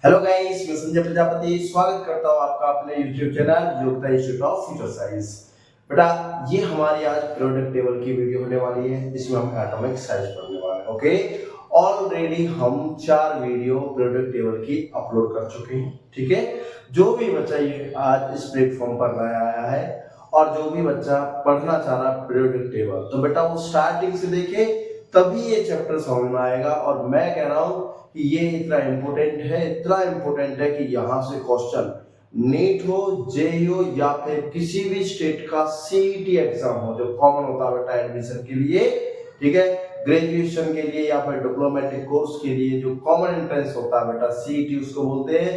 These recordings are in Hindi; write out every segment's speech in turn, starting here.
हेलो गाइस, मैं संजय प्रजापति स्वागत करता हूँ आपका अपने YouTube चैनल योग्यता इंस्टीट्यूट ऑफ फ्यूचर साइंस। बेटा, ये हमारी आज पीरियोडिक टेबल की वीडियो होने वाली है, जिसमें हम एटॉमिक साइज पढ़ने वाले हैं। ओके, ऑलरेडी हम 4 वीडियो पीरियोडिक टेबल की अपलोड कर चुके हैं। ठीक है, जो भी बच्चा ये आज इस प्लेटफॉर्म पर नया आया है और जो भी बच्चा पढ़ना चाह रहा है पीरियोडिक टेबल, तो बेटा वो स्टार्टिंग से देखे, तभी ये चैप्टर समझ में आएगा। और मैं कह रहा हूँ कि ये इतना इम्पोर्टेंट है कि यहाँ से क्वेश्चन नीट हो, जेईई हो या फिर किसी भी स्टेट का सीईटी एग्जाम हो जो कॉमन होता है बेटा एडमिशन के लिए, ठीक है, ग्रेजुएशन के लिए या फिर डिप्लोमेटिक कोर्स के लिए जो कॉमन एंट्रेंस होता है बेटा सीईटी उसको बोलते हैं,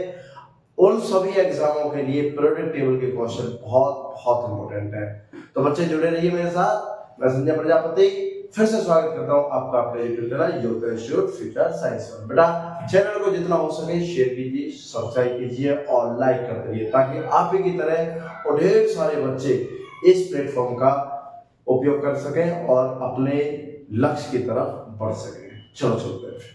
उन सभी एग्जामों के लिए पीरियोडिक टेबल के क्वेश्चन बहुत बहुत इंपॉर्टेंट है। तो बच्चे जुड़े रहिए मेरे साथ। मैं संजय प्रजापति फिर से स्वागत करता हूं आपका अपने YouTube चैनल योग्यता इंस्टीट्यूट फ्यूचर साइंस में। बेटा, चैनल को जितना हो सके शेयर कीजिए, सब्सक्राइब कीजिए और लाइक करते रहिए, ताकि आप ही की तरह और ढेर सारे बच्चे इस प्लेटफॉर्म का उपयोग कर सकें और अपने लक्ष्य की तरफ बढ़ सकें। चलो चलते हैं।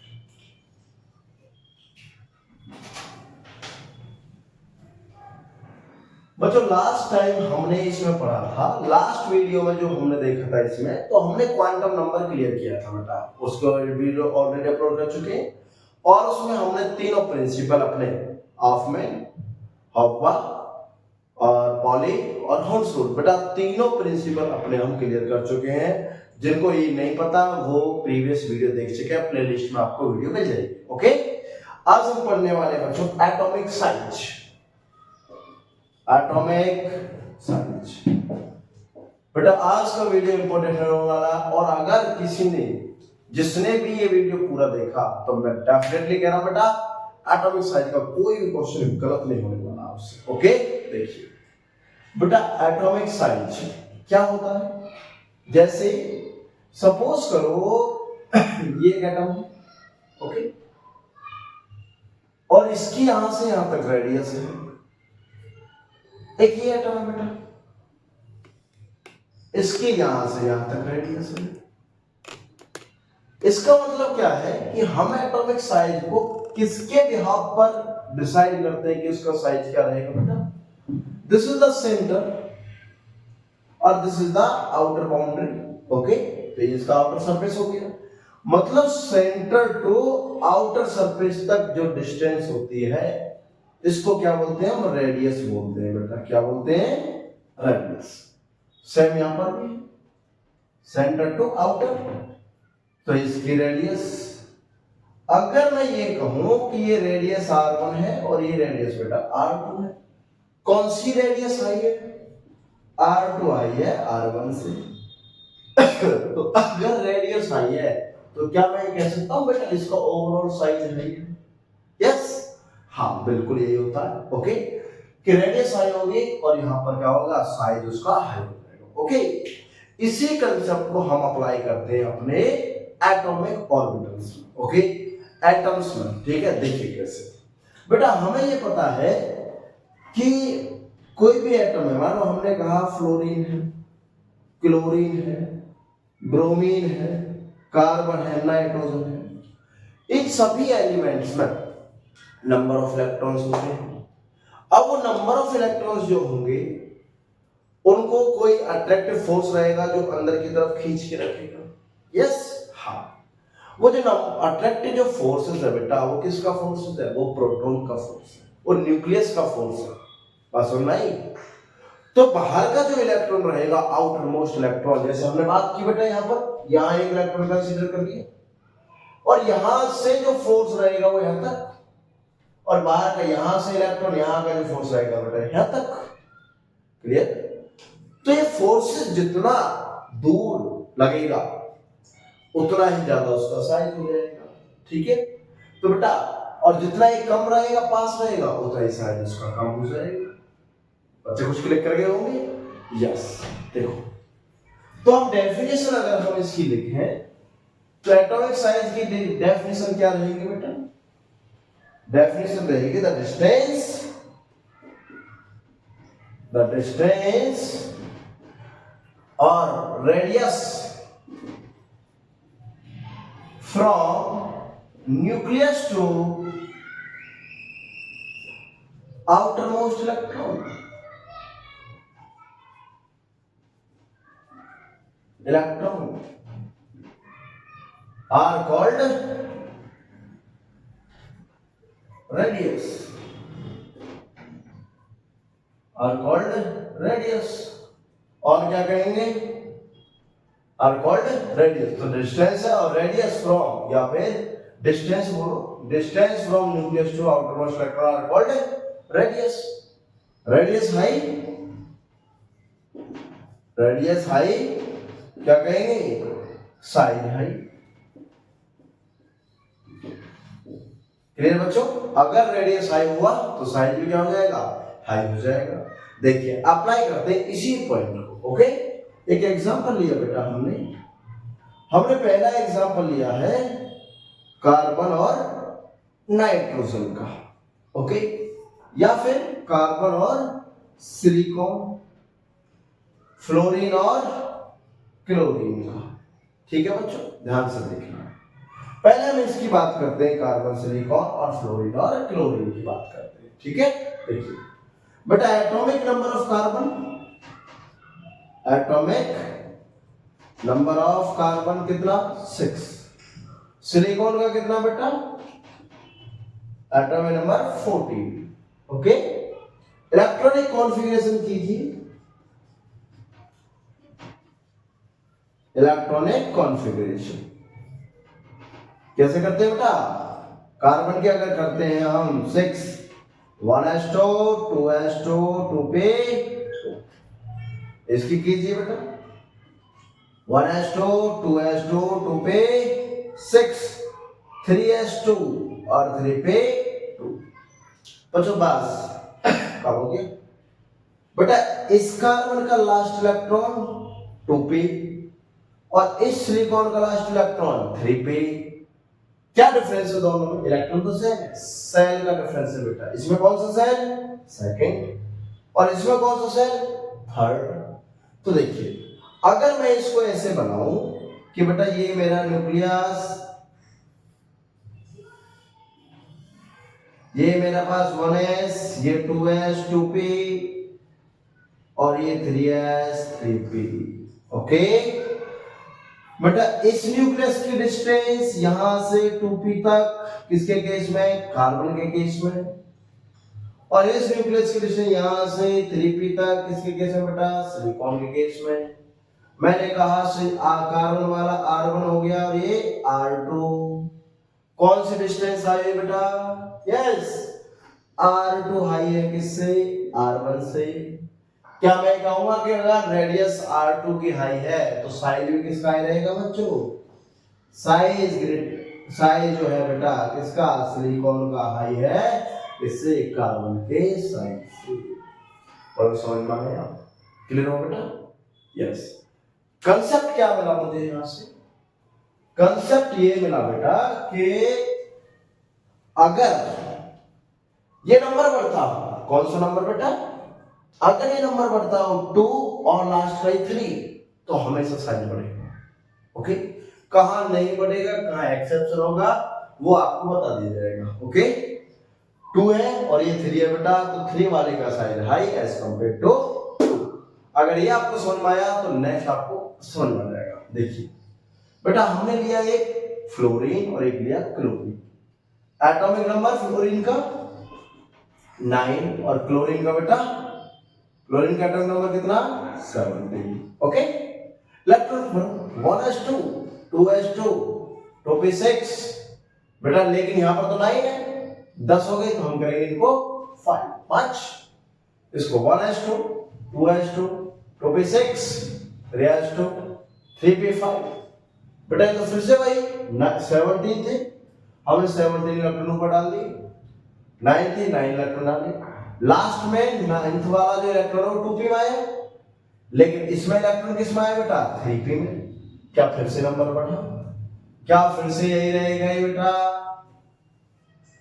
बच्चों, लास्ट टाइम हमने इसमें पढ़ा था, लास्ट वीडियो में जो हमने देखा था इसमें, तो हमने क्वांटम नंबर क्लियर किया था बेटा, उसको वीडियो ऑलरेडी अपलोड कर चुके हैं। और उसमें हमने तीनों प्रिंसिपल अपने हॉफमैन, हॉफबा और पॉली और हॉर्नस्रूट, बेटा तीनों प्रिंसिपल अपने हम क्लियर कर चुके हैं। जिनको ये नहीं पता वो प्रीवियस वीडियो देख चुके हैं, प्लेलिस्ट में आपको वीडियो मिल जाएगी। ओके, आज हम पढ़ने वाले बच्चों एटॉमिक साइज, एटॉमिक साइज। बेटा आज का वीडियो इंपॉर्टेंट होने वाला, और अगर किसी ने जिसने भी ये वीडियो पूरा देखा तो मैं डेफिनेटली कह रहा हूं बेटा एटॉमिक साइज का कोई भी क्वेश्चन गलत नहीं होने वाला आपसे। ओके, देखिए बेटा एटॉमिक साइज क्या होता है। जैसे सपोज करो ये एक एटम है, ओके, और इसकी यहां से यहां तक रेडियस है। एक ये एटम है बेटा, इसके यहां से यहां तक रेडियस है। इसका मतलब क्या है कि हम एटॉमिक साइज को किसके बिहाफ पर डिसाइड करते हैं कि उसका साइज क्या रहेगा बेटा। दिस इज द सेंटर और this is the outer boundary. Okay, तो ये इसका आउटर सरफेस हो गया। मतलब सेंटर टू आउटर सरफेस तक जो डिस्टेंस होती है इसको क्या बोलते हैं हम, रेडियस बोलते हैं बेटा। क्या बोलते हैं, रेडियस। सेम यहां पर भी सेंटर टू आउटर, तो इसकी रेडियस, अगर मैं ये कहूं कि ये रेडियस r1 है और ये रेडियस बेटा r2 है, कौन सी रेडियस आई है, r2 आई है r1 से। तो अगर रेडियस आई है तो क्या मैं कह सकता हूं बेटा इसका ओवरऑल साइज है। यस, हाँ बिल्कुल यही होता है। ओके, कि रेडियस आई होगी और यहां पर क्या होगा, साइज उसका हाई हो जाएगा। ओके, इसी कंसेप्ट को हम अप्लाई करते हैं अपने एटॉमिक ऑर्बिटल्स में। ओके, एटम्स में। ठीक है, देखिए कैसे बेटा, हमें ये पता है कि कोई भी एटम है, मानो हमने कहा फ्लोरीन है, क्लोरीन है, ब्रोमीन है, कार्बन है, नाइट्रोजन है, इन सभी एलिमेंट्स में नंबर ऑफ इलेक्ट्रॉन्स होते हैं। अब वो नंबर ऑफ इलेक्ट्रॉन्स जो होंगे उनको कोई अट्रैक्टिव फोर्स रहेगा जो अंदर की तरफ खींच के रखेगा। यस, हाँ, वो जो अट्रैक्टिव जो फोर्सेस है बेटा, वो किसका फोर्स है, वो प्रोटॉन का फोर्स है, वो न्यूक्लियस का फोर्स है। बस नहीं, तो बाहर का जो इलेक्ट्रॉन रहेगा, आउटर मोस्ट इलेक्ट्रॉन, जैसे हमने बात की बेटा यहां पर, यहां एक इलेक्ट्रॉन कंसीडर कर लिया और यहां से जो फोर्स रहेगा वो यहां तक, और बाहर का यहां से इलेक्ट्रॉन, यहां का जो फोर्स रहेगा बेटा यहां तक। क्लियर? तो ये फोर्सेस जितना दूर लगेगा उतना ही ज्यादा उसका साइज हो जाएगा। ठीक है, तो बेटा और जितना ये कम रहेगा, पास रहेगा, उतना ही साइज उसका कम हो जाएगा। बच्चे कुछ क्लिक कर गए होंगे। यस, देखो तो हम डेफिनेशन अगर हम इसकी लिखें तो एटॉमिक साइज की डेफिनेशन क्या रहेगी बेटा, डेफिनेशन रहेगी द डिस्टेंस और radius from nucleus to outermost electron are called radius, और क्या कहेंगे, आर कॉल्ड रेडियस। तो डिस्टेंस है और रेडियस फ्रॉम, या फिर डिस्टेंस बोलो, distance from nucleus to outermost electron are called radius. Radius हाई क्या कहेंगे, साइज हाई। क्लियर बच्चों, अगर रेडियस हाई हुआ तो साइज भी क्या हो जाएगा, हाई हो जाएगा। देखिए अप्लाई करते हैं इसी पॉइंट को। ओके, एक एग्जांपल लिया बेटा हमने पहला एग्जांपल लिया है कार्बन और नाइट्रोजन का, ओके, या फिर कार्बन और सिलिकॉन, फ्लोरीन और क्लोरीन का। ठीक है बच्चों, ध्यान से देखना। पहले हम इसकी बात करते हैं, कार्बन, सिलिकॉन और फ्लोरीन और क्लोरीन की बात करते हैं। ठीक है, देखिए बेटा atomic number of carbon, atomic number of carbon कितना, 6। सिलिकॉन का कितना बेटा, atomic number 14। Okay, electronic configuration कीजिए, इलेक्ट्रॉनिक कॉन्फ़िगरेशन कैसे करते हैं बेटा, कार्बन के अगर करते हैं हम 6, 1s2 2s2 2p, इसकी कीजिए बेटा 1s2 2s2 2p 6, 3s2 और 3p 2। बच्चों बस कब हो गया बेटा, इस कार्बन का लास्ट इलेक्ट्रॉन 2p और इस सिलिकॉन का लास्ट इलेक्ट्रॉन 3p। क्या डिफरेंस है दोनों में, इलेक्ट्रॉन तो सेम है, सेल का डिफरेंस है बेटा। इसमें कौन सा सेल, सेकंड, और इसमें कौन सा सेल, थर्ड। तो देखिए अगर मैं इसको ऐसे बनाऊं कि बेटा ये मेरा न्यूक्लियस, ये मेरा पास 1s, ये 2s 2p और ये 3s 3p। ओके बेटा, इस न्यूक्लियस की डिस्टेंस यहां से 2p तक किसके केस में, कार्बन के केस में, और इस न्यूक्लियस की डिस्टेंस यहां से 3p तक किसके केस में बेटा, सिलिकॉन के केस में। मैंने कहा कार्बन वाला R1 हो गया और ये R2। कौन सी डिस्टेंस आई है बेटा, यस R2 हाई है किससे, R1 से। क्या मैं कहूंगा कि अगर रेडियस R2 की हाई है तो साइज भी किसका हाई रहेगा बच्चों, साइज जो है बेटा किसका, सिलिकॉन का हाई है, इससे कार्बन के साइज से। और समझ में आया, क्लियर हो बेटा, यस। कंसेप्ट क्या मिला मुझे यहां से, कंसेप्ट ये मिला बेटा कि अगर ये नंबर बढ़ता, कौन सा नंबर बेटा, अगर ये नंबर बढ़ता हो 2 और लास्ट का 3 तो हमेशा साइज बढ़ेगा। ओके, कहां नहीं बढ़ेगा, कहां एक्सेप्शन होगा वो आपको बता दिया जाएगा। ओके, 2 है और ये 3 है बेटा, तो 3 वाले का size high as compare to 2। अगर ये आपको समझ में आया तो नेक्स्ट आपको समझ में आएगा। देखिए बेटा हमने लिया एक फ्लोरीन और एक लिया क्लोरीन। एटॉमिक नंबर फ्लोरीन का 9 और क्लोरीन का बेटा, क्लोरीन का एटॉमिक नंबर कितना, 17। Okay, electron 1s2 2s2 2p6 बेटा, लेकिन यहां पर तो 9 है, 10 हो गए तो हम करेंगे इनको 5। इसको 1s2 2s2 2p6 3s2 3p5 बेटा, तो फिर से भाई 17 थे, हमने 17 इलेक्ट्रॉन ऊपर डाल दिए, 9 थी 9 इलेक्ट्रॉन डाले, लास्ट में 9th वाला जो इलेक्ट्रॉन है वो 2p में आया, लेकिन इसमें इलेक्ट्रॉन किस में आया बेटा, 3p में। क्या फिर से नंबर बढ़ा, क्या फिर से यही रहेगा ये बेटा,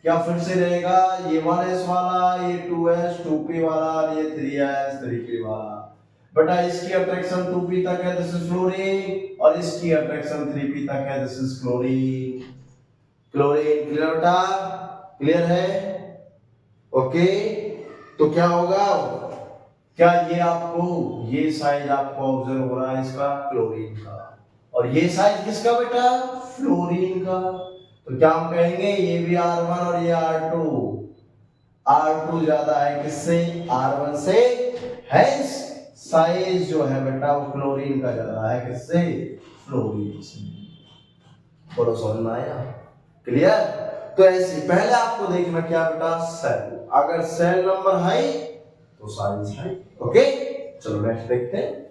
क्या फिर से रहेगा ये 1s वाला, ये 2s 2p वाला, ये 3s 3p वाला बेटा। इसकी अट्रैक्शन 2p तक है, दिस इज फ्लोरीन, और इसकी अट्रैक्शन 3p तक है, this is chlorine. Chlorine, clear बेटा, क्लियर है, ओके। तो क्या होगा, क्या ये आपको, ये साइज आपको ऑब्जर्व हो रहा है इसका क्लोरीन का, और ये साइज किसका बेटा, फ्लोरीन का। तो क्या हम कहेंगे, ये भी R1 और ये R2 ज्यादा है किससे, R1 से, हेंस साइज जो है बेटा वो क्लोरीन का ज्यादा है किससे, फ्लोरीन से। बोलो समझ में आया, क्लियर। तो ऐसे पहले आपको देखना क्या बेटा, सेल, अगर सेल नंबर हाई तो साइज हाई। ओके, चलो नेक्स्ट देखते हैं।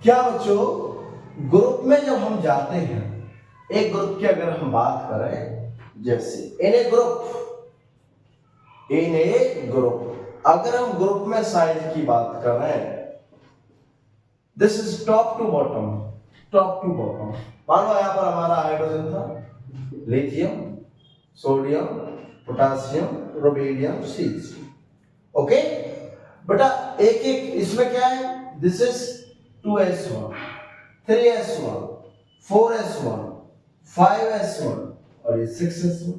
क्या बच्चों, ग्रुप में जब हम जाते हैं, एक ग्रुप की अगर हम बात करें, जैसे इन ए ग्रुप, अगर हम ग्रुप में साइज की बात करें, this is top to bottom, मान लो यहां पर हमारा हाइड्रोजन था, lithium, sodium, potassium, rubidium, caesium. Okay बेटा, एक एक इसमें क्या है, this is 2s1, 3s1, 4s1, 5s1 और ये 6s1।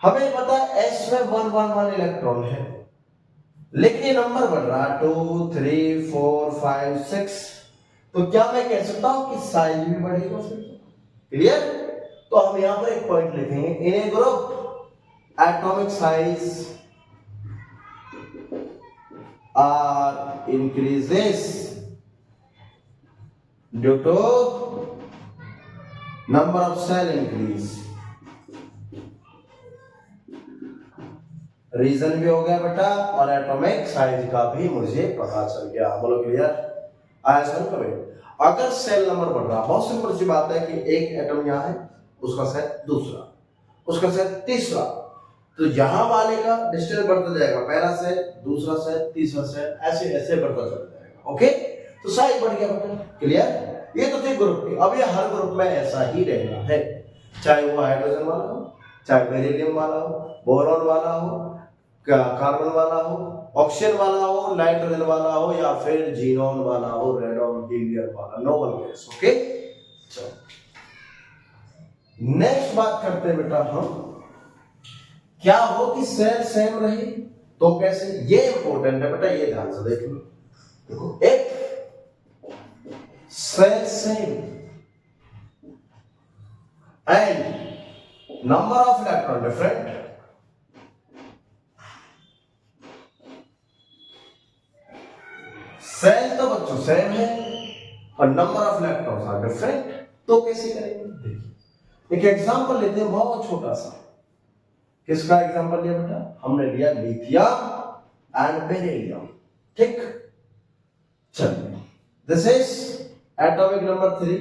हमें पता है s में 111 इलेक्ट्रॉन है, लेकिन ये नंबर बढ़ रहा है 2, 3, 4, 5, 6, तो क्या मैं कह सकता हूं कि साइज भी बढ़ेगा फिर, क्लियर। तो हम यहां पर एक पॉइंट लिखेंगे, in a group atomic size are increases due to number of shell increase. Reason भी हो गया बेटा और एटॉमिक साइज का भी मुझे पता चल गया। बोलो क्लियर, आया समझ में। अगर सेल नंबर बढ़ रहा, बहुत सिंपल सी बात है कि एक एटम यहां है, उसका सेल दूसरा, उसका सेल तीसरा, तो यहां वाले का डिस्टेंस बढ़ता जाएगा, पहला सेल, दूसरा सेल, तीसरा सेल, ऐसे ऐसे बढ़ता चला जाएगा। ओके, तो साइज बढ़ गया बेटा, क्लियर। ये तो थे ग्रुप के। अब ये हर ग्रुप में ऐसा ही रहना है, चाहे वो हाइड्रोजन वाला हो, चाहे बेरिलियम वाला हो, बोरॉन वाला हो, कार्बन वाला हो, ऑक्सीजन वाला हो, नाइट्रोजन वाला हो, या फिर जीनोन वाला हो, रेडॉन, हीलियम वाला, नोबल गैस। ओके, चलो नेक्स्ट बात करते हैं बेटा हम, क्या हो कि सेल सेम रहे, तो कैसे, ये इंपॉर्टेंट है बेटा, ये ध्यान से देखो। देखो, एक shell same and number of electron different, shell तो बच्चों सेम है और number of electrons are different, तो कैसे करेंगे, देखिए एक एग्जांपल लेते हैं बहुत छोटा सा। किसका एग्जांपल लिया बेटा, हमने लिया लिथियम एंड बेरिलियम, ठीक। चलिए, दिस इज एटॉमिक नंबर 3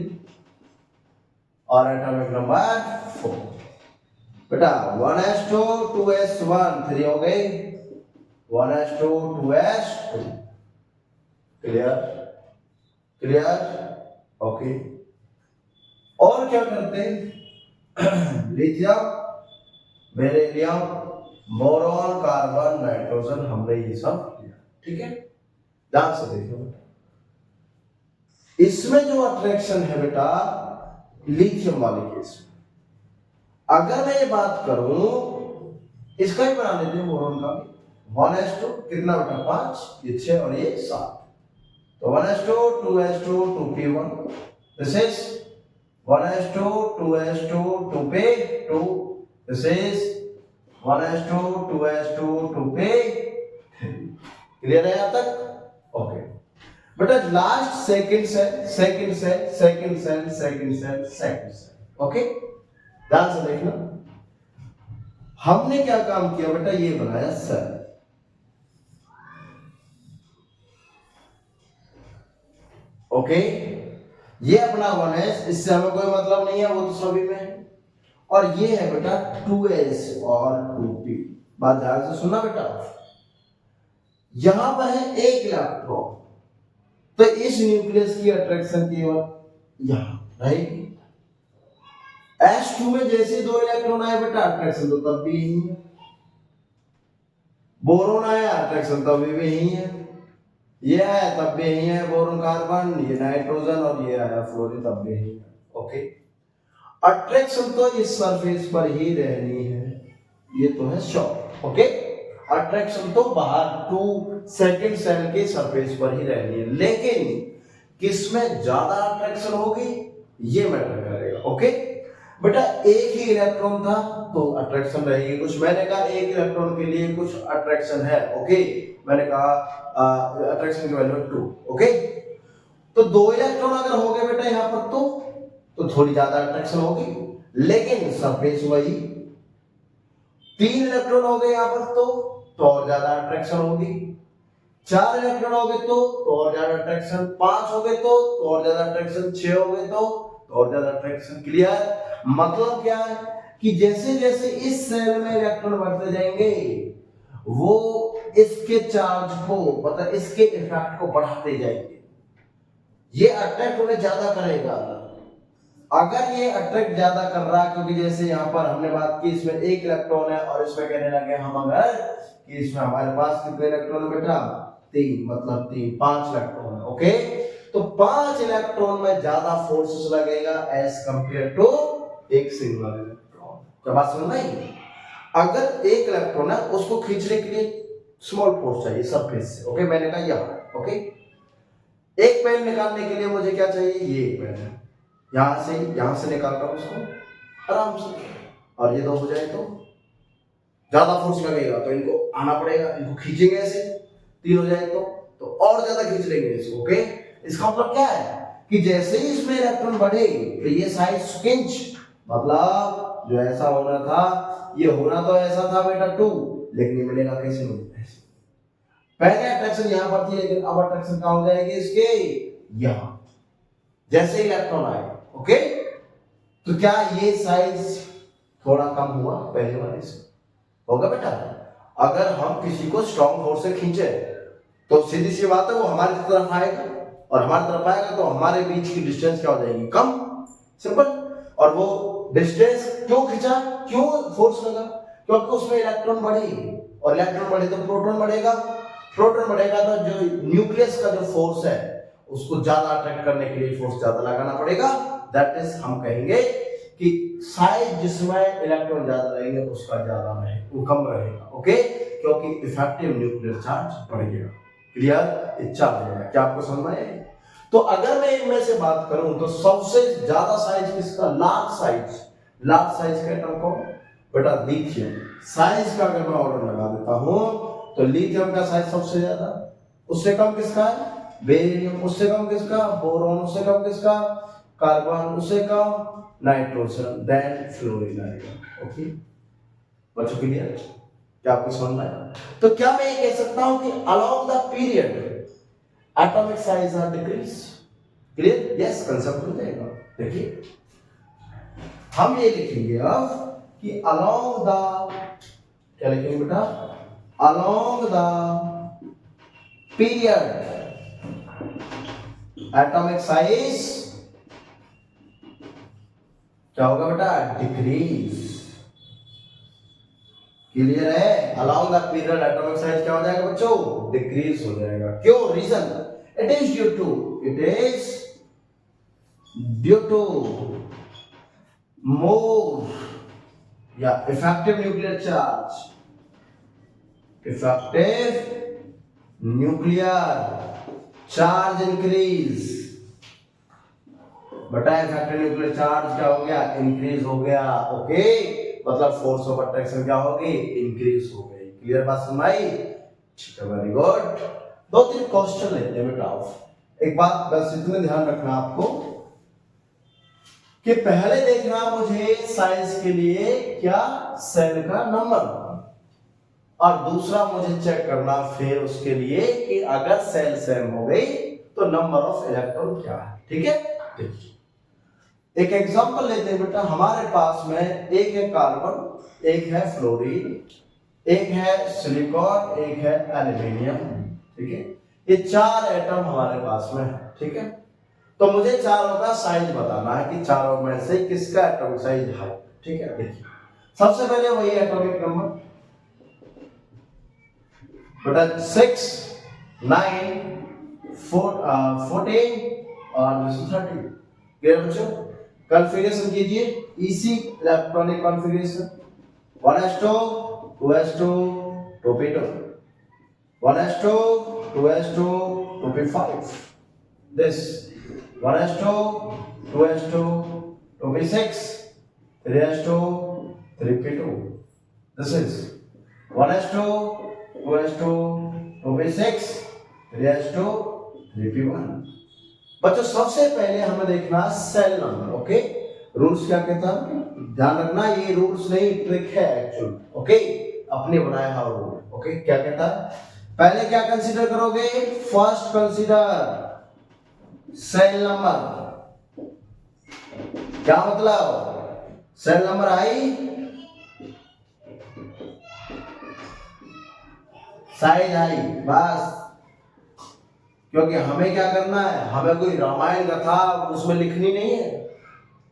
और एटॉमिक नंबर 4। बेटा 1s2 2s1 3 हो गई, 1s2 2s2, clear, clear, okay. और क्या करते हैं, lithium, beryllium, boron, carbon, nitrogen, हमने ये सब लिया, ठीक है। ध्यान से देखो, इसमें जो अट्रैक्शन है बेटा लिथियम वाले केस में, अगर मैं ये बात करूं, इसका ही बना लेते हैं बोरॉन का, 1s2 कितना बेटा 5, ये 6 और ये 7, तो 1s2 2s2 2p1, this is 1s2 2s2 2p2, this is 1s2 2s2 2p3, clear है यहां तक, ओके। बेटा last second shell, second shell, second shell, second shell, second shell, okay. ध्यान से देखना, हमने क्या काम किया बेटा, ये बनाया सेल, ओके। ये अपना 1s, इससे हमें कोई मतलब नहीं है, वो तो सभी में है, और ये है बेटा 2s और 2p। बात ध्यान से सुनना बेटा, यहां पर है एक इलेक्ट्रॉन, तो इस न्यूक्लियस की अट्रैक्शन केवल यहां रहेगी। s2 में जैसे 2 इलेक्ट्रॉन आए बेटा, अट्रैक्शन तो तब भी यही है, बोरोन आया, अट्रैक्शन तब भी यही है, ये आया तब भी यही है, बोरोन कार्बन, ये नाइट्रोजन, और ये आया फ्लोरीन, तब भी यही है, ओके। अट्रैक्शन तो इस सरफेस पर ही रहनी है, ये तो है श्योर। ओके, अट्रैक्शन तो बाहर 2 सेकंड सेल के सरफेस पर ही रहनी है, लेकिन किसमें ज्यादा अट्रैक्शन होगी ये मैटर करेगा। ओके बेटा, एक ही इलेक्ट्रॉन था तो अट्रैक्शन रहेगी कुछ। मैंने कहा एक इलेक्ट्रॉन के लिए कुछ अट्रैक्शन है। ओके, मैंने कहा अट्रैक्शन की वैल्यू 2। ओके, तो 2 इलेक्ट्रॉन अगर हो गए बेटा यहाँ पर तो थोड़ी ज्यादा अट्रैक्शन होगी, लेकिन सरफेस वही। 3 इलेक्ट्रॉन हो गए यहाँ पर तो और ज्यादा अट्रैक्शन होगी। 4 इलेक्ट्रॉन हो गए तो और ज्यादा अट्रैक्शन। 5 हो गए तो और ज्यादा अट्रैक्शन। 6 हो गए तो और ज्यादा अट्रैक्शन। क्लियर? मतलब क्या है कि जैसे जैसे इस सेल में इलेक्ट्रॉन बढ़ते जाएंगे वो इसके चार्ज को मतलब इसके इफेक्ट को बढ़ाते जाएंगे, ये अट्रैक्ट उन्हें ज्यादा करेगा। अगर ये अट्रैक्ट ज्यादा कर रहा है, क्योंकि जैसे यहाँ पर हमने बात की इसमें 1 इलेक्ट्रॉन है और इसमें कहने लगे हम अगर कि इसमें हमारे पास कितने इलेक्ट्रॉन है बेटा 3, मतलब 5 इलेक्ट्रॉन है। ओके, तो 5 इलेक्ट्रॉन में ज्यादा फोर्सेस लगेगा एज कंपेयर टू एक सिंगल इलेक्ट्रॉन। क्या बात समझ में आई? अगर 1 इलेक्ट्रॉन है उसको खींचने के लिए स्मॉल फोर्स चाहिए सरफेस से। ओके, मैंने कहा यहाँ। ओके, एक पेन निकालने के लिए मुझे क्या चाहिए, ये पेन है, यहां से निकाल रहा हूं उसको आराम से, और ये 2 हो जाए तो ज्यादा फोर्स लगेगा तो इनको आना पड़ेगा, इनको खींचेंगे ऐसे। 3 हो जाए तो और ज्यादा खींच लेंगे इसको। ओके, इसका मतलब क्या है कि जैसे ही इसमें इलेक्ट्रॉन बढ़ेगी तो ये साइज स्किंच, मतलब जो ऐसा होना था ये होना तो ऐसा था बेटा 2, लेकिन ये मिलेगा कैसे, मिलेगा ऐसे। पहले अट्रैक्शन यहां पर थी, लेकिन अब अट्रैक्शन कहां हो जाएगी इसके, यहां, जैसे इलेक्ट्रॉन आए। ओके, तो क्या ये साइज थोड़ा कम हुआ पहले वाले से? होगा बेटा। अगर हम किसी को स्ट्रॉन्ग फोर्स से खींचे तो सीधी सी बात है वो हमारी तरफ आएगा, और हमारी तरफ आएगा तो हमारे बीच की डिस्टेंस क्या हो जाएगी, कम। सिंपल। और वो डिस्टेंस क्यों खींचा, क्यों फोर्स लगा, क्योंकि उसमें इलेक्ट्रॉन बढ़े, और इलेक्ट्रॉन बढ़े तो प्रोटॉन बढ़ेगा, प्रोटॉन बढ़ेगा तो जो न्यूक्लियस का जो फोर्स है उसको ज्यादा अट्रैक्ट करने के लिए फोर्स ज्यादा लगाना पड़ेगा। दैट इज हम कहेंगे कि साइज जिसमें इलेक्ट्रॉन ज्यादा रहेंगे उसका ज्यादा रहे, वो कम रहेगा। ओके, क्योंकि इफेक्टिव न्यूक्लियर चार्ज बढ़ेगा। क्लियर? इच्छा बढ़ेगा। क्या आपको समझ में आया? तो अगर मैं इनमें से बात करूं तो सबसे ज्यादा साइज किसका, लार्ज साइज का एटम कौन बेटा, लिथियम। साइज का अगर मैं ऑर्डर लगा देता हूं तो लिथियम का साइज सबसे ज्यादा, उससे कम किसका है, बेरिलियम, उससे कम किसका, बोरॉन, उससे कम किसका, कार्बन, उससे कम नाइट्रोजन, देन फ्लोरीन आएगा। ओके बच्चों, क्लियर? क्या आपको समझ में आया? तो क्या मैं ये कह सकता हूं कि along the period atomic size are decrease? Clear? Yes, concept हो जाएगा। देखिए हम ये लिखेंगे अब कि अलोंग द, क्या लिखेंगे बेटा, along the period atomic size क्या होगा बेटा, डिक्रीज। क्लियर है? Along the period atomic size क्या हो जाएगा बच्चों, डिक्रीज हो जाएगा। क्यों? Reason, it is due to more या effective nuclear charge, effective nuclear charge increase. बटा इफेक्टिव न्यूक्लियर चार्ज क्या हो गया, इंक्रीज हो गया। ओके, मतलब फोर्स ऑफ अट्रैक्शन क्या होगी, इंक्रीज हो गई। क्लियर बात समझ आई? ठीक है, वेरी गुड। 2-3 क्वेश्चन लेते हैं बेटा। एक बात बस इतना ध्यान रखना आपको कि पहले देखना मुझे साइज के लिए क्या, सेल का नंबर, और दूसरा मुझे चेक करना फिर उसके लिए कि अगर सेल सेम हो गई तो नंबर ऑफ इलेक्ट्रॉन क्या है। ठीक है, देखिए एक एग्जांपल लेते हैं बेटा। हमारे पास में एक है कार्बन, एक है फ्लोरीन, एक है सिलिकॉन, एक है एल्युमिनियम। ठीक है, ये 4 एटम हमारे पास में है। ठीक है, तो मुझे चारों का साइज बताना है कि चारों में से किसका एटॉमिक साइज है। ठीक है, देखिए सबसे पहले वही एटॉमिक नंबर बेटा 6, 9, 14 और 30। क्लियर बच्चों? कैलकुलेशन कीजिए। इसी electronic configuration 1s2 2s2 2p2 1s2 2s2 2p5 this 1s2 2s2 2p6 3s2 3p2 this is 1s2 2s2 2p6 3s2 3p1। बच्चों सबसे पहले हमें देखना सेल नंबर। ओके, रूल्स क्या कहता है, ध्यान रखना, ये रूल्स नहीं ट्रिक है एक्चुअल। ओके, अपने बनाया हुआ रूल। ओके, क्या कहता है, पहले क्या कंसीडर करोगे, फर्स्ट कंसीडर सेल नंबर। क्या मतलब, सेल नंबर आई, साइज आई, बस। क्योंकि हमें क्या करना है, हमें कोई रामायण कथा उसमें लिखनी नहीं है,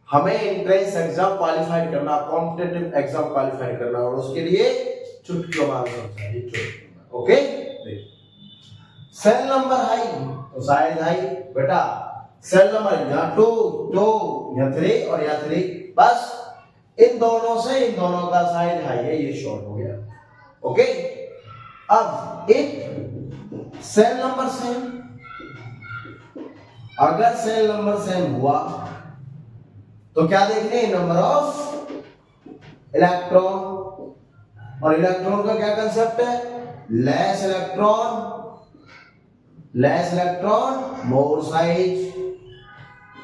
हमें एंट्रेंस एग्जाम क्वालिफाई करना, कॉम्पिटिटिव एग्जाम क्वालिफाई करना, और उसके लिए चुटकी चाहिए। ओके, सेल नंबर हाई तो साइज हाई बेटा, सेल नंबर या 2 या 3 और या 3, बस इन दोनों से इन दोनों का साइज हाई है, ये शॉर्ट हो गया। ओके, अब एक सेल नंबर सेम, अगर सेल नंबर सेम हुआ तो क्या देखने, नंबर ऑफ इलेक्ट्रॉन, और इलेक्ट्रॉन का क्या कंसेप्ट है, लेस इलेक्ट्रॉन मोर साइज,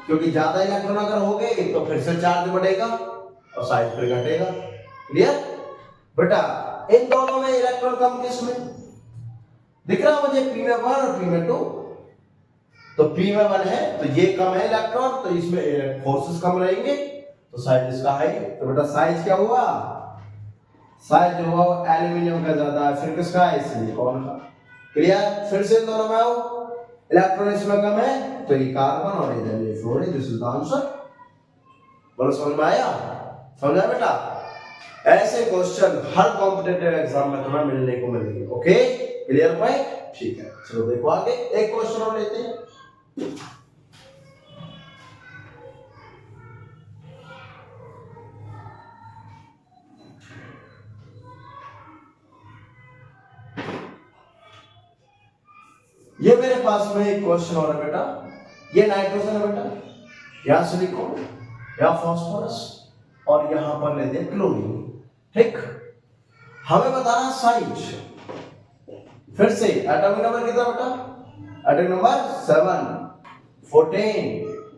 क्योंकि ज्यादा इलेक्ट्रॉन अगर हो गए तो फिर से चार्ज बढ़ेगा और साइज फिर घटेगा। क्लियर बेटा, इन दोनों में इलेक्ट्रॉन कम किसमें दिख रहा मुझे, पी में 1 और पी में 2, तो पी में 1 है तो ये कम है इलेक्ट्रॉन, तो इसमें फोर्सेस कम रहेंगे, तो साइज इसका हाई। तो बेटा साइज क्या हुआ, साइज जो हुआ एल्यूमिनियम का ज्यादा है, फिर किसका है, सिलिकॉन का। क्लियर, फिर से दोनों में आओ, इलेक्ट्रॉन इसमें कम है तो ये कार्बन और इधर ये fluorine, this is the answer. बोलो समझ में आया, समझा बेटा। ऐसे क्वेश्चन हर कॉम्पिटिटिव एग्जाम में तुम्हें मिलने को मिलेंगे। ओके, क्लियर पॉइंट, ठीक है, चलो देखो आगे, एक क्वेश्चन और लेते हैं। ये मेरे पास में एक क्वेश्चन और है बेटा, ये नाइट्रोजन है बेटा, या सिलिकॉन या फास्फोरस, और यहां पर लेते हैं क्लोरीन। ठीक, हमें बताना साइज, फिर से एटॉमिक नंबर कितना बेटा, एटॉमिक नंबर 7 14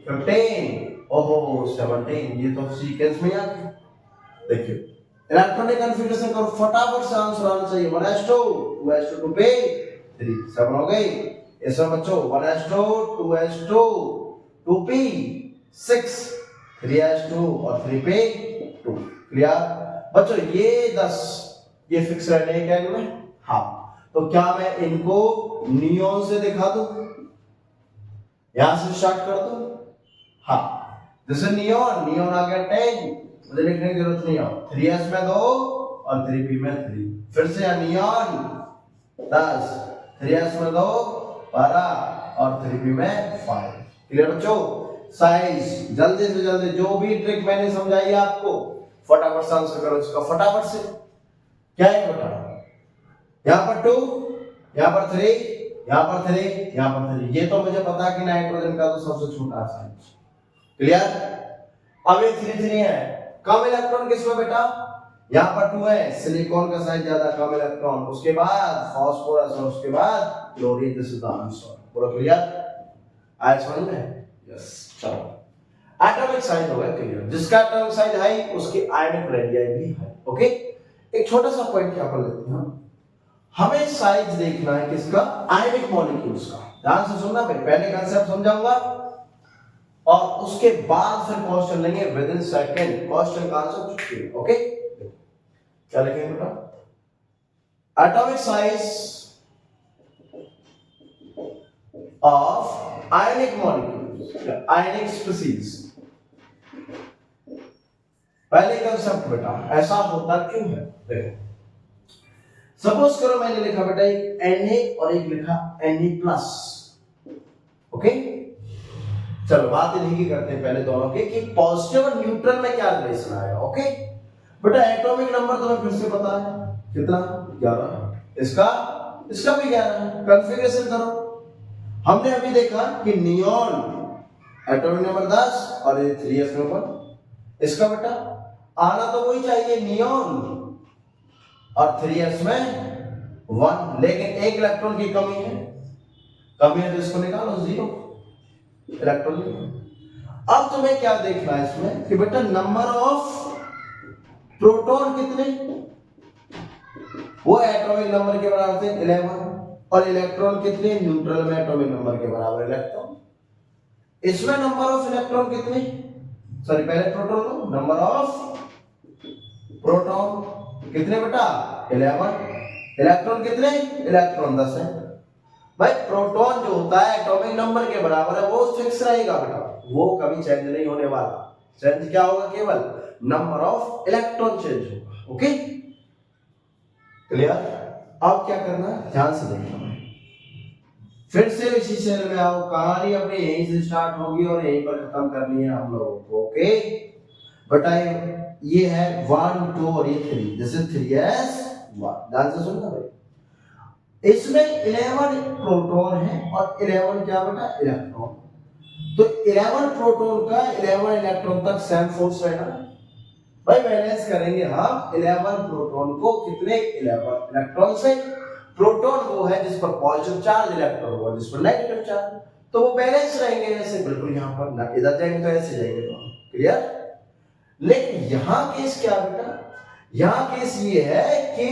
15 ओहो 17, ये तो सीक्वेंस में आ गया। देखिए इलेक्ट्रॉनिक कॉन्फ़िगरेशन करो, फटाफट से आंसर आना चाहिए, 1s2 2s2 2p3 7 हो गई। इसमें बच्चों 1s2 2s2 2p6 3s2 और 3p2। क्लियर बच्चों, ये 10 ये फिक्स रहने क्या इनमें, हाँ, तो क्या मैं इनको नियॉन से दिखा दूं, यहां से स्टार्ट कर दूं, हाँ, जैसे नियॉन आ गया 10, मुझे लिखने की जरूरत नहीं है, 3s में 2 और 3p में 3, फिर से नियॉन 10, 3s में 2 12 और 3p में 5। क्लियर बच्चों, साइज जल्दी से जल्दी, जो भी ट्रिक मैंने समझाई आपको फटाफट से आंसर करो इसका, फटाफट से। क्या है बेटा, यहां पर 2, यहां पर 3, यहां पर 3, यहां पर 3, ये तो मुझे पता कि नाइट्रोजन का तो सबसे छोटा साइज। क्लियर, अब ये 3 3 है, कम इलेक्ट्रॉन किसमें बेटा, यहां पर 2 है, सिलिकॉन का साइज ज्यादा, कम इलेक्ट्रॉन, उसके बाद फास्फोरस और उसके बाद chlorine, this is the answer. बोलो क्लियर, आया समझ में, यस। चलो एटॉमिक साइज हो गया क्लियर, जिसका एटॉमिक साइज हाई उसकी आयनिक रेडियस भी हाई। ओके, एक छोटा सा पॉइंट क्या कर लेते हैं, हमें साइज देखना है किसका, आयनिक मॉलिक्यूल्स का। ध्यान से सुनना, पहले कांसेप्ट समझाऊंगा और उसके बाद फिर क्वेश्चन लेंगे विद इन सेकंड, क्वेश्चन का आंसर चुटकी। ओके, क्या लिखेंगे बेटा, atomic size of ionic molecules, ionic species. पहले कांसेप्ट बेटा ऐसा होता क्यों है, देखो सपोज करो मैंने लिखा बेटा एक Na और एक लिखा Na प्लस। ओके, चलो बात इन्हीं की करते हैं पहले दोनों की कि पॉजिटिव और न्यूट्रल में क्या रिलेशन आएगा। ओके बेटा एटॉमिक नंबर तुम्हें फिर से पता है कितना 11, इसका भी 11। कॉन्फ़िगरेशन करो। हमने अभी देखा कि नियॉन एटॉमिक नंबर 10 और ये 3s नंबर। इसका बेटा आना तो वही चाहिए नियॉन और 3s में 1, लेकिन एक इलेक्ट्रॉन की कमी है तो इसको निकालो 0 इलेक्ट्रॉन। अब तुम्हें क्या देखना है इसमें कि बेटा नंबर ऑफ प्रोटॉन कितने, वो एटॉमिक नंबर के बराबर थे 11, और इलेक्ट्रॉन कितने, न्यूट्रल में एटॉमिक नंबर के बराबर इलेक्ट्रॉन। इसमें नंबर ऑफ इलेक्ट्रॉन कितने, सॉरी पहले proton low, number of proton कितने बेटा 11, इलेक्ट्रॉन कितने, इलेक्ट्रॉन 10 है। भाई प्रोटॉन जो होता है एटॉमिक नंबर के बराबर है वो फिक्स रहेगा बेटा, वो कभी चेंज नहीं होने वाला। चेंज क्या होगा, केवल नंबर ऑफ इलेक्ट्रॉन चेंज होगा। Okay clear. अब क्या करना है, ध्यान से देखना है, फिर से इसी सेल में आओ, कहानी अपनी यहीं से स्टार्ट होगी और यहीं पर खत्म करनी है हम लोगों को। ओके बेटा ये है 1 2 और ये 3, जैसे 3s 1, ध्यान से सुनना भाई। इसमें 11 प्रोटॉन है और 11 क्या बेटा इलेक्ट्रॉन। तो 11 प्रोटॉन का 11 इलेक्ट्रॉन तक सेम फोर्स रहेगा। भाई बैलेंस करेंगे हम 11 प्रोटॉन को कितने 11 इलेक्ट्रॉन से। प्रोटॉन वो है जिस पर पॉजिटिव चार्ज, इलेक्ट्रॉन वो जिस पर नेगेटिव चार्ज, तो वो बैलेंस रहेंगे ऐसे बिल्कुल। यहां पर इधर जाएंगे तो ऐसे जाएंगे, तो क्लियर। लेकिन यहां केस क्या बेटा, यहां केस ये है कि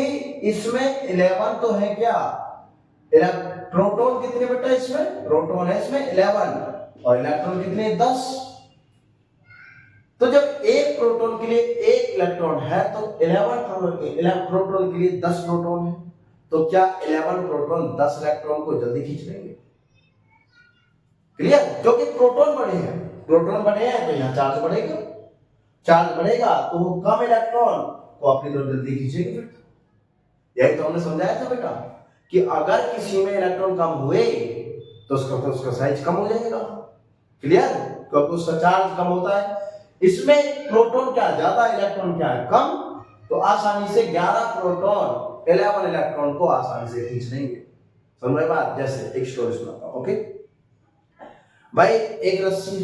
इसमें 11 तो है क्या, प्रोटॉन कितने बेटा, इसमें प्रोटॉन है इसमें 11 और इलेक्ट्रॉन कितने 10। तो जब एक प्रोटॉन के लिए एक इलेक्ट्रॉन है तो 11 प्रोटॉन के लिए 10 प्रोटॉन है, तो क्या 11 प्रोटॉन 10 इलेक्ट्रॉन को जल्दी खींच लेंगे। क्लियर, क्योंकि प्रोटॉन बड़े हैं, प्रोटॉन बड़े हैं तो यहां चार्ज बढ़ेगा, चार्ज बढ़ेगा तो वो कम इलेक्ट्रॉन को अपनी तरफ जल्दी खींचेंगे। यही तो हमने समझाया था बेटा कि अगर किसी में इलेक्ट्रॉन कम हुए तो उसका साइज कम हो जाएगा। क्लियर, क्योंकि उसका चार्ज कम होता है। इसमें प्रोटॉन क्या ज्यादा, इलेक्ट्रॉन क्या है कम, तो आसानी से 11 प्रोटॉन 11 इलेक्ट्रॉन को आसानी से खींच लेंगे। समझ में बात। जैसे एक स्टोरी सुनाता हूं। ओके भाई, एक रस्सी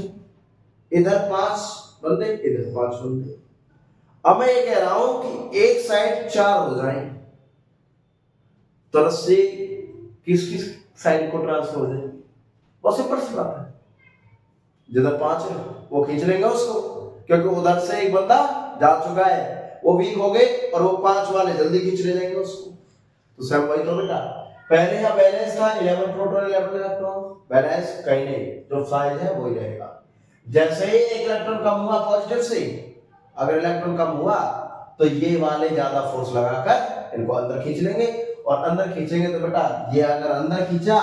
इधर 5 बंदे, इधर 5 बंदे। अब मैं ये कह रहा हूं कि एक साइड 4 हो जाए तो रस्सी किस किस साइड को ट्रांसफर हो जाए, बहुत सिंपल सी बात है। जिधर 5 है वो खींच लेंगे उसको, क्योंकि उधर से एक बंदा जा चुका है, वो वीक हो गए और वो 5 वाले जल्दी खींच ले जाएंगे उसको। तो सेम वही तो बेटा, पहले यहां बैलेंस था 11 प्रोटॉन 11 इलेक्ट्रॉन, बैलेंस कहीं नहीं, जो साइज है वही रहेगा। जैसे ही एक इलेक्ट्रॉन कम हुआ पॉजिटिव से, अगर इलेक्ट्रॉन कम हुआ तो ये वाले ज्यादा फोर्स लगाकर इनको अंदर खींच लेंगे, और अंदर खींचेंगे तो बेटा ये अगर अंदर खींचा,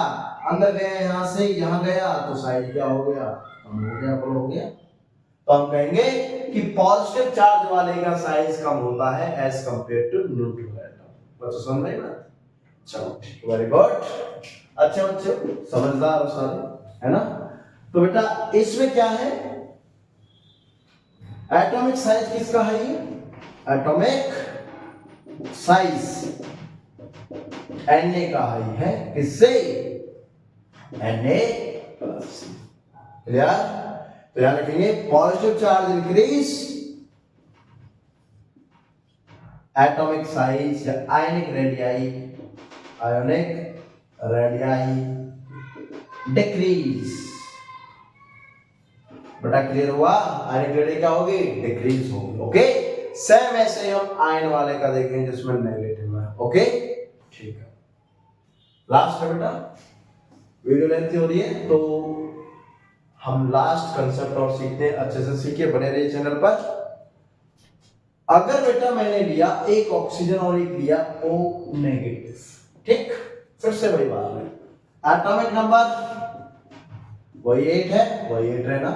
अंदर गया यहां से यहां गया तो साइज क्या हो गया, कम हो गया, बड़ा हो गया। तो हम कहेंगे कि पॉजिटिव चार्ज वाले का साइज कम होता है as compare to neutral atom. बच्चों समझ में ना, चलो ठीक, वेरी गुड, अच्छे बच्चे समझदार हो सारे, है ना। तो बेटा इसमें क्या है, एटॉमिक साइज किसका है, ये एटॉमिक साइज Na का है किससे, Na प्लस। क्लियर, तो याद रखेंगे positive charge increase, atomic size या आयनिक रेडियाई डिक्रीज। बेटा क्लियर हुआ, आयनिक रेडियाई क्या होगी, डिक्रीज होगी। ओके, सेम ऐसे हम आयन वाले का देखेंगे जिसमें नेगेटिव है। ओके ठीक है, लास्ट है बेटा, वीडियो लेंथी हो रही है तो हम लास्ट कंसेप्ट और सीखते हैं, अच्छे से सीखिए, बने रहिए चैनल पर। अगर बेटा मैंने लिया एक ऑक्सीजन और एक लिया O नेगेटिव, ठीक, फिर से वही बात है, एटॉमिक नंबर वही 8 है, वही 8 रहना,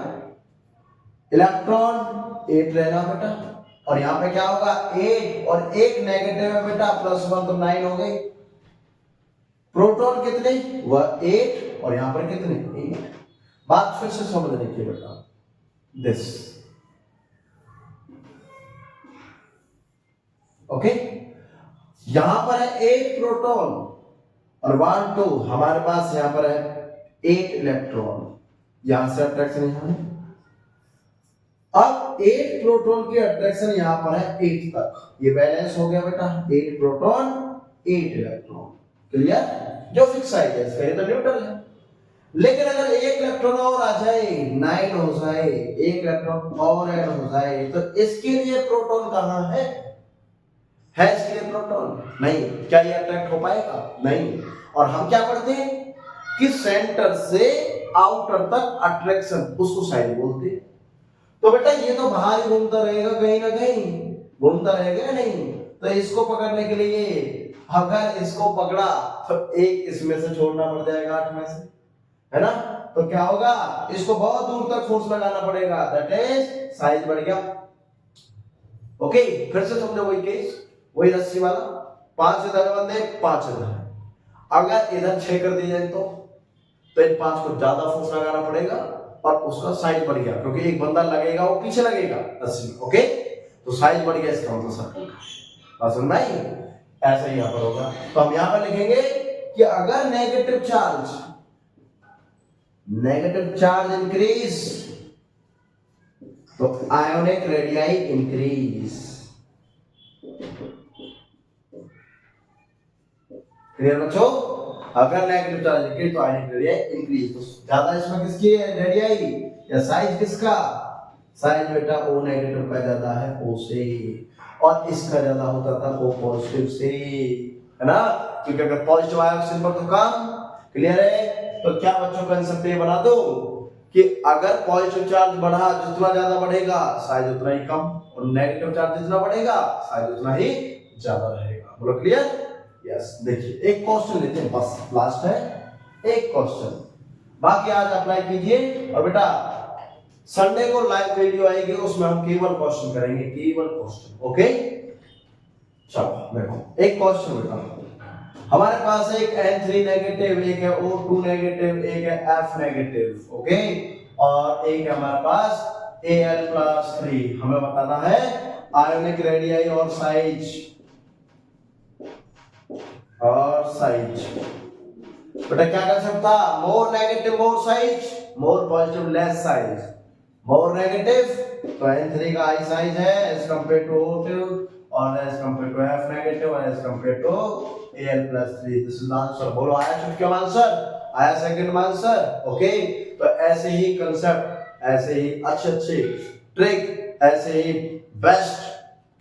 इलेक्ट्रॉन 8 रहना बेटा, और यहां पे क्या होगा 8 और 1 नेगेटिव है बेटा, +1 तो 9 हो गई। प्रोटॉन कितने, वह 8 और यहां पर कितने 8, बात फिर से समझ लीजिए बेटा, दिस ओके, यहां पर है 8 प्रोटॉन और 1 2, हमारे पास यहां पर है 8 इलेक्ट्रॉन, यहां से अट्रैक्शन यहां है। अब 8 प्रोटॉन की अट्रैक्शन यहां पर है 8 तक, ये बैलेंस हो गया बेटा, 8 प्रोटॉन 8 इलेक्ट्रॉन, क्लियर। जो फिक्स साइज है इसका, ये तो न्यूट्रल है। लेकिन अगर एक इलेक्ट्रॉन और आ जाए, 9 हो जाए, एक इलेक्ट्रॉन और ऐड हो जाए, तो इसके लिए प्रोटॉन कहां है इसके लिए प्रोटॉन नहीं, क्या ये अट्रैक्ट हो पाएगा? नहीं। और हम क्या पढ़ते हैं कि सेंटर से आउटर तक अट्रैक्शन, उसको साइड बोलते हैं। तो बेटा ये तो बाहर ही घूमता रहेगा, कहीं ना कहीं घूमता रहेगा नहीं, तो इसको पकड़ने के लिए अगर इसको पकड़ा तो एक इसमें से छोड़ना पड़ जाएगा 8 में से, है ना। तो क्या होगा, इसको बहुत दूर तक फोर्स लगाना पड़ेगा, दैट इज साइज बढ़ गया। ओके, फिर से समझो वही केस, वही रस्सी वाला, 5 इधर बंदे 5 इधर है, अगर इधर 6 कर दी जाए तो इन 5 को ज्यादा फोर्स लगाना पड़ेगा और उसका साइज बढ़ गया, क्योंकि एक बंदा लगेगा वो पीछे लगेगा रस्सी में। ओके, तो साइज बढ़ गया, इसका मतलब सर्कल का। बात समझ में आई? ऐसा ही यहां पर होगा। तो हम यहां पर लिखेंगे कि अगर नेगेटिव चार्ज इंक्रीज तो आयोनिक रेडियाई इंक्रीज। क्लियर बच्चों? अगर नेगेटिव चार्ज इंक्रीज तो आयोनिक रेडियाई इंक्रीज। तो ज्यादा इसमें किसकी है रेडियाई या साइज किसका? साइज बेटा O नेगेटिव का ज्यादा है O से, और इसका ज्यादा होता था O पॉजिटिव से, है ना। क्योंकि अगर पॉजिटिव आया सिंबल तो कम। क्लियर है? तो क्या बच्चों कंसेप्ट ये बना दो कि अगर पॉजिटिव चार्ज बढ़ा, जितना ज्यादा बढ़ेगा साइज उतना ही कम, और नेगेटिव चार्ज जितना बढ़ेगा साइज उतना ही ज्यादा रहेगा। बोलो क्लियर? यस। देखिए एक क्वेश्चन लेते हैं, बस लास्ट है एक क्वेश्चन, बाकी आज अप्लाई कीजिए। और बेटा संडे को लाइव वीडियो आएगी, उसमें हम केवल क्वेश्चन करेंगे, केवल क्वेश्चन। ओके, चलो देखो एक क्वेश्चन बेटा, हमारे पास एक N3 नेगेटिव, एक है O2 नेगेटिव, एक है F नेगेटिव, ओके, और एक है हमारे पास Al+3। हमें बताना है आयोनिक रेडियाई और साइज, बेटा क्या कर सकता, more negative more size, more positive less size. More negative तो N3 का हाई साइज है एज कंपेयर टू O2, और as compare to F negative, और as compare to Al+3। This is answer. बोलो आया चुटकी का आंसर, आया सेकंड आंसर। ओके, तो ऐसे ही कांसेप्ट, ऐसे ही अच्छे ट्रिक, ऐसे ही बेस्ट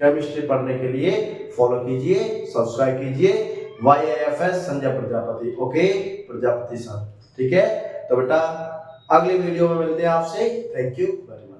केमिस्ट्री पढ़ने के लिए फॉलो कीजिए, सब्सक्राइब कीजिए YAFS Sanjay Prajapati. Okay, Prajapati sir, ठीक है। तो बेटा अगले वीडियो में मिलते हैं आपसे। Thank you very much.